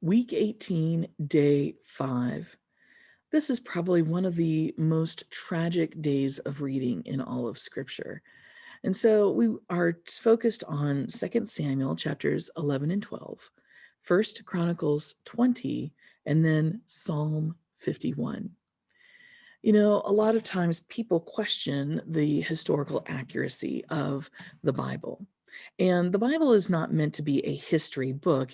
Week 18, day 5. This is probably one of the most tragic days of reading in all of Scripture. And so we are focused on 2 Samuel chapters 11 and 12, 1 Chronicles 20, and then Psalm 51. You know, a lot of times people question the historical accuracy of the Bible. And the Bible is not meant to be a history book.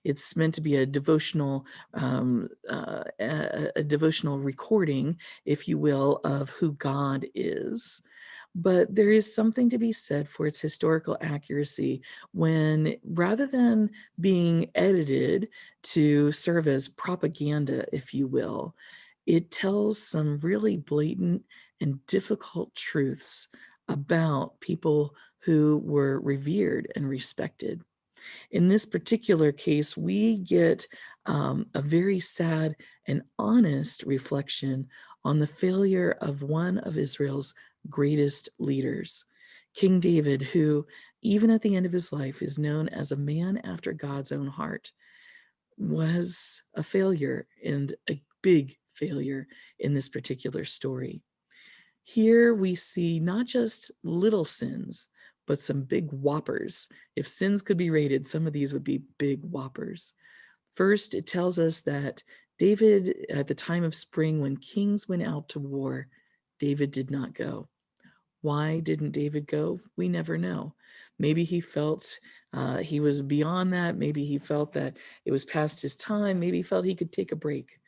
It's meant to be a devotional, a devotional recording, if you will, of who God is. But there is something to be said for its historical accuracy when, rather than being edited to serve as propaganda, if you will, it tells some really blatant and difficult truths about people who were revered and respected. In this particular case, we get a very sad and honest reflection on the failure of one of Israel's greatest leaders, King David, who, even at the end of his life, is known as a man after God's own heart, was a failure, and a big failure in this particular story. Here we see not just little sins, but some big whoppers. If sins could be rated, some of these would be big whoppers. First, it tells us that David, at the time of spring when kings went out to war, David did not go. Why didn't David go? We never know. Maybe he felt he was beyond that. Maybe he felt that it was past his time. Maybe he felt he could take a break.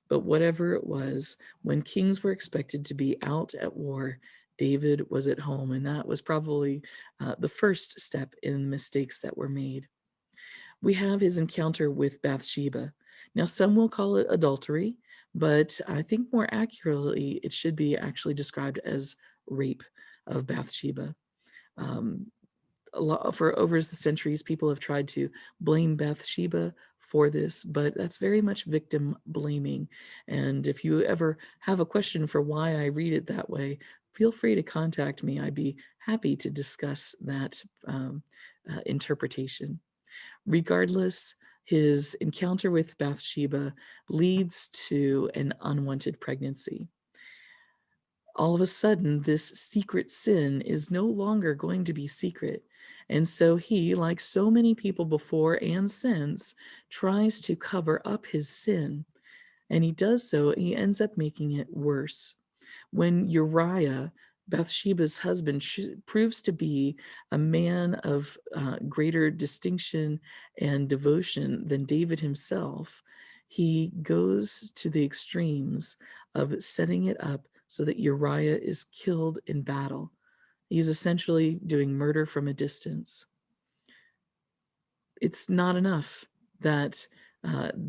But whatever it was, when kings were expected to be out at war, David was at home. And that was probably the first step in mistakes that were made. We have his encounter with Bathsheba. Now, some will call it adultery, but I think more accurately, it should be actually described as rape of Bathsheba. Um, for over the centuries, people have tried to blame Bathsheba for this, but that's very much victim blaming. And if you ever have a question for why I read it that way, feel free to contact me. I'd be happy to discuss that interpretation. Regardless, his encounter with Bathsheba leads to an unwanted pregnancy. All of a sudden, this secret sin is no longer going to be secret. And so he, like so many people before and since, tries to cover up his sin. And he does so, he ends up making it worse. When Uriah, Bathsheba's husband, proves to be a man of greater distinction and devotion than David himself, he goes to the extremes of setting it up so that Uriah is killed in battle. He's essentially doing murder from a distance. It's not enough that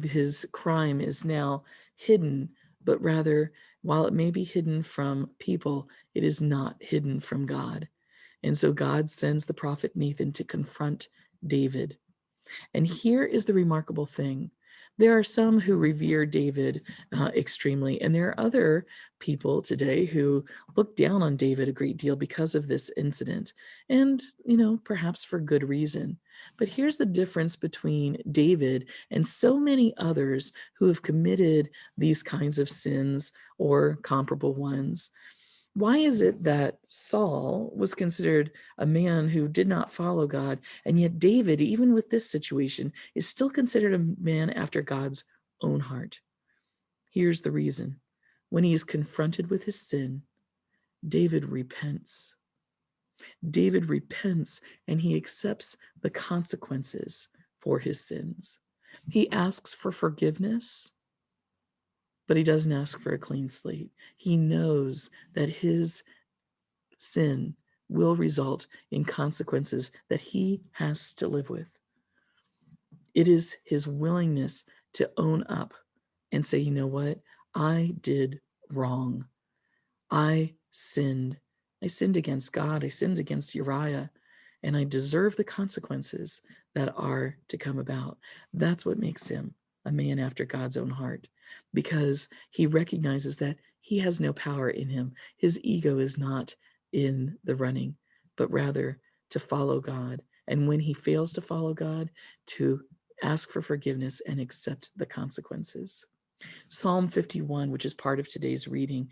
his crime is now hidden, but rather, while it may be hidden from people, it is not hidden from God. And so God sends the prophet Nathan to confront David. And here is the remarkable thing. There are some who revere David extremely, and there are other people today who look down on David a great deal because of this incident, and, perhaps for good reason. But here's the difference between David and so many others who have committed these kinds of sins or comparable ones. Why is it that Saul was considered a man who did not follow God, and yet David, even with this situation, is still considered a man after God's own heart? Here's the reason. When he is confronted with his sin, David repents. David repents and he accepts the consequences for his sins. He asks for forgiveness, but he doesn't ask for a clean slate. He knows that his sin will result in consequences that he has to live with. It is his willingness to own up and say, you know what? I did wrong. I sinned. I sinned against God. I sinned against Uriah, and I deserve the consequences that are to come about. That's what makes him a man after God's own heart, because he recognizes that he has no power in him. His ego is not in the running, but rather to follow God. And when he fails to follow God, to Ask for forgiveness and accept the consequences. Psalm 51, which is part of today's reading,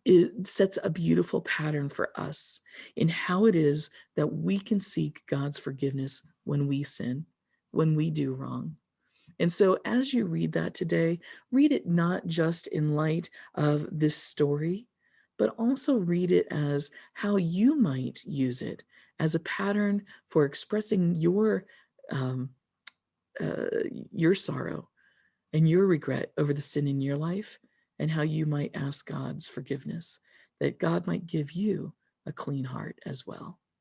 it sets a beautiful pattern for us in how it is that we can seek God's forgiveness when we sin, when we do wrong. And so, as you read that today, read it not just in light of this story, but also read it as how you might use it as a pattern for expressing um, uh, your sorrow and your regret over the sin in your life, and how you might ask God's forgiveness, that God might give you a clean heart as well.